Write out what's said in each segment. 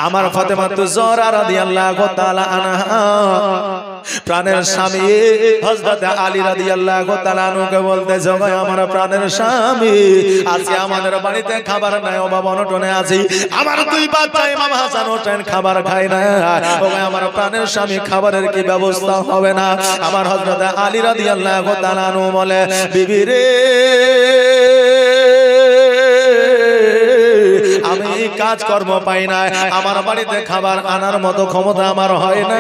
আমার ফাতেমাতুজ জোহরা রাদিয়াল্লাহু তাআলা আনহা প্রাণের স্বামী হযরত আলী রাদিয়াল্লাহু তাআলা আনহুকে বলতেছে, ভাই আমার প্রাণের স্বামী, আজকে আমাদের বাড়িতে খাবার নাই, অভাব অনটনে আছি, আমার দুই বাচ্চা ইমাম হাসান হোসেন খাবার খায় না, ও ভাই আমার প্রাণের স্বামী খাবারের কি ব্যবস্থা হবে না? আমার হযরত আলী রাদিয়াল্লাহু তাআলা আনহু বলে, বিবি রে, আমি কাজ কর্ম পাই না, আমার বাড়িতে খাবার আনার মতো ক্ষমতা আমার হয় না,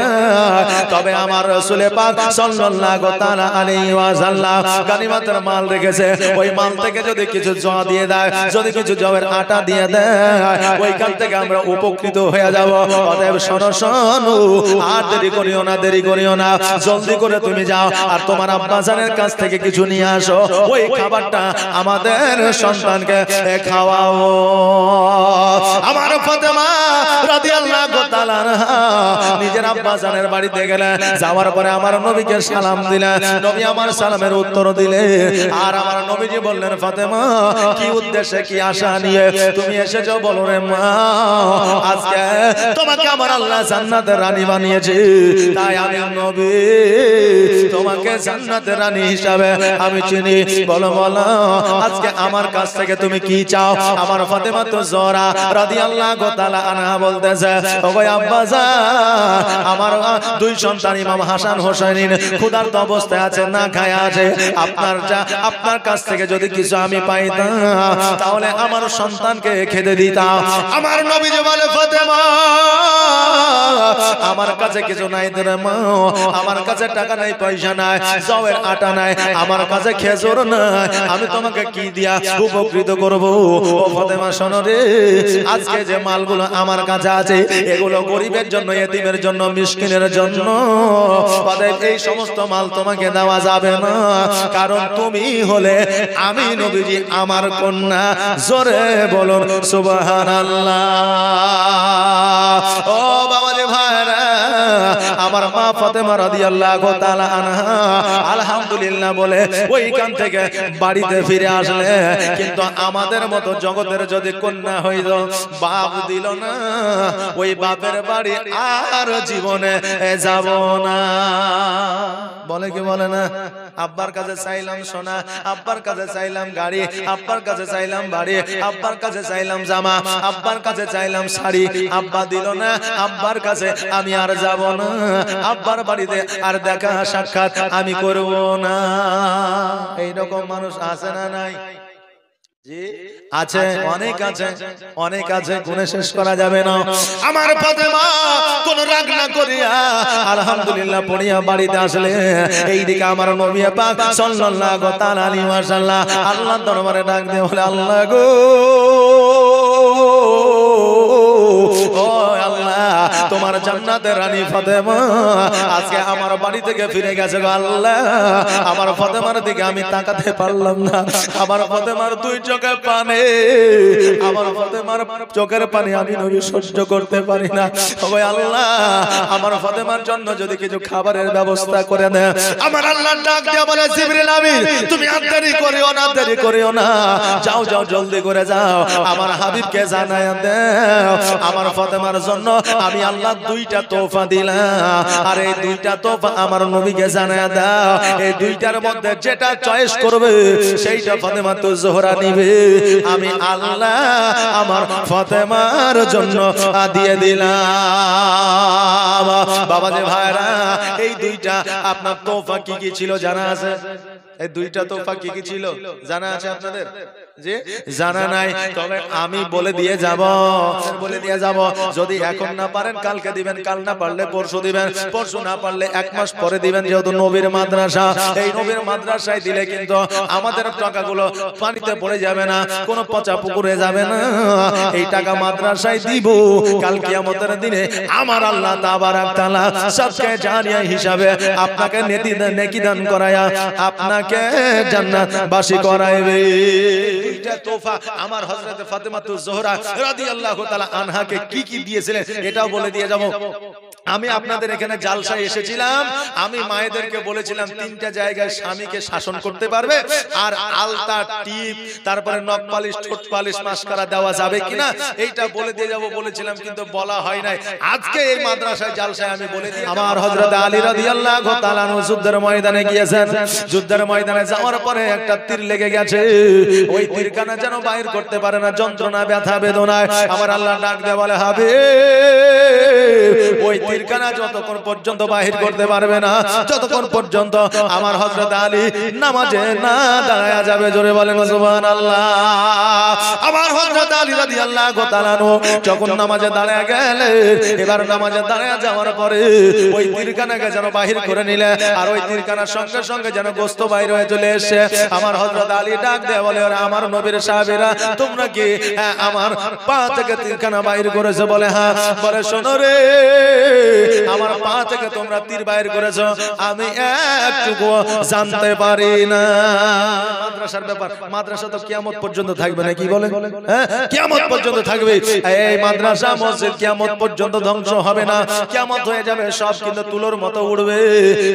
তবে আমার রাসূল পাক সাল্লাল্লাহু তাআলা আলাইহি ওয়াসাল্লাম গনিমতের মাল রেখেছে, ওই মাল থেকে যদি কিছু জব দিয়ে দেয়, যদি কিছু জবের আটা দিয়ে দেয়, ওইখান থেকে আমরা উপকৃত হয়ে যাব। অতএব শোনো শোনো, আর দেরি করিও না, দেরি করিও না, জলদি করে তুমি যাও আর তোমার আব্বাজানের কাছ থেকে কিছু নিয়ে আসো, ওই খাবারটা আমাদের সন্তানকে খাওয়াও। আমার ফাতেমা রাদিয়াল্লাহু তাআলা নিজের আব্বাজানের বাড়িতে গেলেন, যাওয়ার পরে আমার নবীকে সালাম দিলেন, নবী আমার সালামের উত্তর দিলেন, আর আমার নবীজি বললেন, ফাতেমা কি উদ্দেশ্যে কি আশা নিয়ে তুমি এসেছো বলো রে মা? আজকে তোমাকে আমার আল্লাহ জান্নাতের রানী বানিয়েছে, তাই আমি নবী তোমাকে জান্নাতের রানী হিসাবে আমি চিনি, বলো বলো আজকে আমার কাছ থেকে তুমি কি চাও? আমার ফাতেমাতুজ জোহরা রাদিয়াল্লাহু তাআলা আনহা বলতেছে, ওগো আব্বাজান, আমার দুই সন্তান ইমাম হাসান হোসেন ক্ষুধার্ত অবস্থায় আছে, না খায় আছে, আপনার কাছ থেকে যদি কিছু আমি পাইতাম তাহলে আমার সন্তানকে খেতে দিতাম। আমার নবীজি বলে, ফাতেমা আমার কাছে কিছু নাই রে মা, আমার কাছে টাকা নাই, পয়সা নাই, জবের আটা নাই, আমার কাছে খেজুর নাই, আমি তোমাকে কি দিয়া উপকৃত করব? ও ফাতেমা শোনো রে, আজকে যে মালগুলো আমার কাছে আছে এগুলো গরিবের জন্য, এতিমের জন্য, মিসকিনের জন্য, অতএব এই সমস্ত মাল তোমাকে দেওয়া যাবে না, কারণ তুমি হলে আমি নবীজি আমার কন্যা। জোরে বলুন সুবহানাল্লাহ। ও বাবাজি ভাইরা, আমার মা ফাতেমা রাদিয়াল্লাহু তাআলা আনহা আলহামদুলিল্লাহ বলে ওইখান থেকে বাড়িতে ফিরে আসলে, কিন্তু আমাদের মতো জগতের যদি কন্যা হইল, বাপ দিল না, ওই বাপের বাড়ি আর জীবনে যাব না। বলে কি বলে না? আব্বার কাছে চাইলাম সোনা, আব্বার কাছে চাইলাম গাড়ি, আব্বার কাছে চাইলাম বাড়ি, আব্বার কাছে চাইলাম জামা, আব্বার কাছে চাইলাম শাড়ি, আব্বা দিল না, আব্বার কাছে আমি আর যাব না, আব্বার বাড়িতে আর দেখা সাক্ষাৎ আমি করব না। এইরকম মানুষ আছে না নাই? জি আছে, অনেক আছে, অনেক আছে, গুণে শেষ করা যাবে না। আমার ফাতেমা কোন রাগ না করিয়া আলহামদুলিল্লাহ পড়িয়া বাড়িতে আসলে, এইদিকে আমার নবী পাক সাল্লাল্লাহু তাআলা আলাইহি ওয়াসাল্লাম আল্লাহর দরবারে ডাক দিয়ে বলে, আল্লাহ গো, ও আল্লাহ, তোমার জান্নাতের রানী ফাতেমা আজকে আমার বাড়ি থেকে ফিরে গেছে গো আল্লাহ, আমার ফাতেমার দিকে আমি তাকাতে পারলাম না, আমার ফাতেমার দুই চোখের পানি, আমার ফাতেমার চোখের পানি আমি নবী সহ্য করতে পারি না, ওই আল্লাহ আমার ফাতেমার জন্য যদি কিছু খাবারের ব্যবস্থা করে দেন। আমার আল্লাহ ডাক দিয়ে বলে, জিবরিল আমিন তুমি আর দেরি করিও না, দেরি করিও না, যাও যাও জলদি করে যাও, আমার হাবিবকে জানায় দাও আমার ফাতেমার জন্য আমি আল্লাহ দুইটা তোফা দিলাম, আর এই দুইটা তোফা আমার নবীকে জানায় দাও, এই দুইটার মধ্যে যেটা চয়েস করবে সেইটা ফাতেমাতুজ জোহরা নিবে, আমি আল্লাহ আমার ফাতেমার জন্য দিয়ে দিলাম। বাবাজি ভাইরা, এই দুইটা আপনার তোফা কি কি ছিল জানা আছে? এই দুইটা তোফা কি কি ছিল জানা আছে আপনাদের? যে জানা নাই, তবে আমি বলে দিয়ে যাব, বলে দিয়ে যাব, যদি এখন না পারেন কালকে দিবেন, কাল না পারলে পরশু দিবেন, পরশু না পারলে এক মাস পরে দিবেন, যেহেতু নবীর মাদ্রাসা, এই নবীর মাদ্রাসায় দিলে কিন্তু আমাদের টাকাগুলো পানিতে পড়ে যাবে না, কোনো পচা পুকুরে যাবে না, এই টাকা মাদ্রাসায় দিব, কাল কিয়ামতের দিনে আমার আল্লাহ তাবারাক তাআলা সদকা জারিয়া হিসাবে আপনাকে নেকি দান করায়া আপনাকে জান্নাত বাসী করাইবে। দুইটা তোফা আমার হযরত ফাতেমাতুজ জোহরা রাদিয়াল্লাহু তাআলা আনহাকে কি কি দিয়েছিলেন এটাও বলে দিয়ে যাব। আমি আপনাদের এখানে জালসায় এসেছিলাম, আমি মায়েদেরকে বলেছিলাম তিনটা জায়গায় স্বামীকে শাসন করতে পারবে, আর আলতা, টিপ, তারপরে নখ পালিশ, ঠোঁট পালিশ, মাস্কারা দেওয়া যাবে কিনা এইটা বলে দিয়ে যাব বলেছিলাম, কিন্তু বলা হয় নাই। আজকে এই মাদ্রাসায় জালসায় আমি বলে দিই। আমার হযরত আলী রাদিয়াল্লাহু তাআলা আনহু যুদ্ধের ময়দানে গিয়েছেন, যুদ্ধের ময়দানে যাওয়ার পরে একটা তীর লেগে গেছে, ওই তীরখানা যেন বাইর করতে পারে না, যন্ত্রণা, ব্যথা, বেদনায় আমার আল্লাহ ডাক দিয়ে বলে, হবে ওই তীরখানা যতক্ষণ পর্যন্ত বাহির করতে পারবে না, যতক্ষণ পর্যন্ত আমার হযরত আলী নামাজে না দাঁড়ায়া যাবে। জোরে বলেন সুবহানাল্লাহ। আমার হযরত আলী রাদিয়াল্লাহু তাআলা আনহু যখন নামাজে দাঁড়ায়া গেলেন, এবার নামাজে দাঁড়ায়া যাওয়ার পরে ওই তীরখানাকে যেন বাহির করে নিলে, আর ওই তীরখানার সঙ্গে সঙ্গে যেন গোশত বাইর হয়ে চলে এসে আমার হযরত আলী ডাক দিয়ে বলে, ওরে আমার নবীর সাহাবীরা, তোমরা কি আমার পা থেকে তীরখানা বাইর করেছো? বলে হ্যাঁ। বলে শোনো রে, আমার পা থেকে তোমরা তীর বাইর করেছো, আমি একটুকু জানতে পারি না। মাদ্রাসার ব্যাপার, মাদ্রাসা তো কিয়ামত পর্যন্ত থাকবে না, কি বলেন? হ্যাঁ, কিয়ামত পর্যন্ত থাকবে। এই মাদ্রাসা মসজিদ কিয়ামত পর্যন্ত ধ্বংস হবে না, কিয়ামত হয়ে যাবে সব কিন্তু তুলোর মতো উড়বে,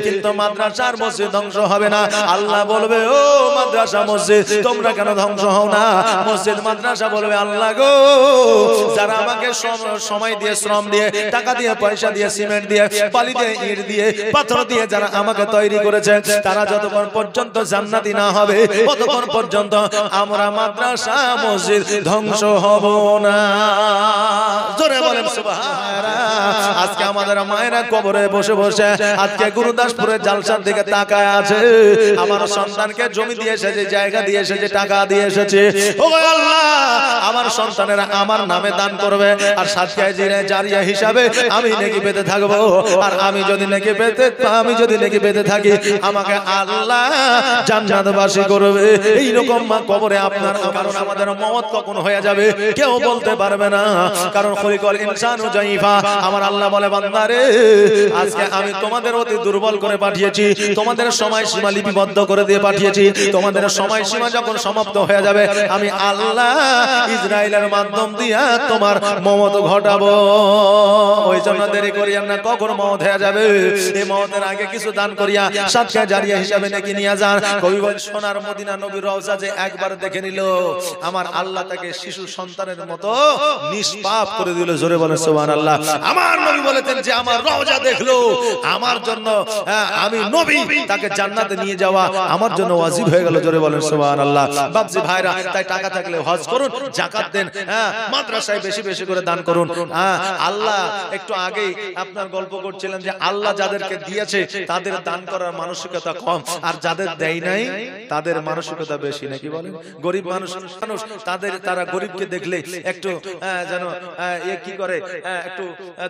কিন্তু মাদ্রাসার মসজিদ ধ্বংস হবে না। আল্লাহ বলবে, ও মাদ্রাসা মসজিদ তোমরা কেন ধ্বংস হও না? মসজিদ মাদ্রাসা বলবে, আল্লাহ গো, যারা আমাকে সময় দিয়ে, শ্রম দিয়ে, টাকা দিয়ে, পয়সা দিয়ে, সিমেন্ট দিয়ে, বালি দিয়ে, ইট দিয়ে, পাথর দিয়ে যারা আমাকে তৈরি করেছে, তারা যতক্ষণ পর্যন্ত জান্নাতি না হবে ততক্ষণ পর্যন্ত আমরা মাদ্রাসা মসজিদ ধ্বংস হব না। জোরে বলেন সুবহানাল্লাহ। আজকে আমাদের মায়েরা কবরে বসে বসে আজকে গুরুদাসপুরে জালসার দিকে তাকায় আছে, আমার সন্তানকে জমি দিয়ে এসেছে, জায়গা দিয়ে এসেছে, টাকা দিয়ে এসেছে, ও আল্লাহ আমার সন্তানেরা আমার নামে দান করবে, আর সাদকায়ে জারিয়া হিসাবে আমি নেকি পেতে থাকবো। আর আমি যদি নেকি পেতে থাকি, আমাকে আল্লাহ জান্নাতবাসী করবে। এই রকম কবরে আপনার, কারণ আমাদের মওত কখন হয়ে যাবে কেউ বলতে পারবে না, কারণ খলিকুল ইনসানু জাইফা। আমার আল্লাহ বলে, বান্দারে আজকে আমি তোমাদের অতি দুর্বল করে পাঠিয়েছি, তোমাদের সময়সীমা লিপিবদ্ধ করে দিয়ে পাঠিয়েছি, তোমাদের সময়সীমা যখন সমাপ্ত হয়ে যাবে আমি আল্লাহ ইসরাইলের মাধ্যম দিয়া তোমার মওত ঘটাবো। ওই জন্য দেরি করিয়া না, কখন মওত হয়ে যাবে। এই মওতের আগে কিছু দান করিয়া সাদকা জারিয়া হিসাবে নাকি নিয়ে যান। কবি বলেন, সোনার মদিনা নবীর রওজা যে একবার দেখে নিল, আমার আল্লাহ তাকে শিশু সন্তানের মতো নিষ্পাপ করে দিল। জোরে বলেন সুবহানাল্লাহ। আমার নবী বলেছেন যে আমার রওজা দেখলো, আমার জন্য আমি নবী, তাকে জান্নাতে নিয়ে যাওয়া আমার জন্য ওয়াজিব হয়ে গেল। জোরে বলেন সুবহানাল্লাহ। বাপজি ভাইরা, তাই টাকা থাকলে হজ করুন, যাকাত দেন, মাদ্রাসায় বেশি বেশি করে দান করুন। আল্লাহ, একটু আগেই আপনার গল্প করছিলেন যে আল্লাহ যাদেরকে দিয়েছে তাদের দান করার মানসিকতা কম, আর যাদের দেয় নাই তাদের মানসিকতা বেশি, নাকি বলেন? গরিব মানুষ তারা গরিবকে দেখলে একটু যেন কি করে, একটু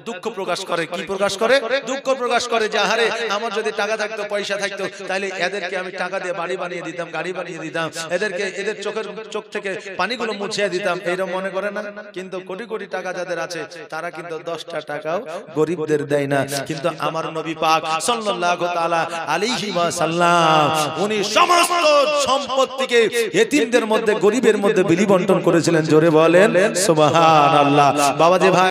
দুঃখ প্রকাশ করে। কি প্রকাশ করে? দুঃখ প্রকাশ করে যে আরে আমার যদি টাকা থাকতো, পয়সা থাকতো, তাহলে এদেরকে আমি টাকা দিয়ে বাড়ি বানিয়ে দিতাম, গাড়ি বানিয়ে দিতাম, এদের চোখ থেকে পানিগুলো মুছিয়ে দিতাম, এইরকম মনে করে না? কিন্তু কোটি কোটি টাকা যাদের আছে তারা কিন্তু 10টা টাকাও গরিবদের দেয় না। কিন্তু আমার নবী পাক সাল্লাল্লাহু তাআলা আলাইহি ওয়াসাল্লাম উনি সমস্ত সম্পত্তিকে এতিমদের মধ্যে, গরিবের মধ্যে বিলি বন্টন করেছিলেন। জোরে বলেন সুবহানাল্লাহ। বাবাজি ভাই।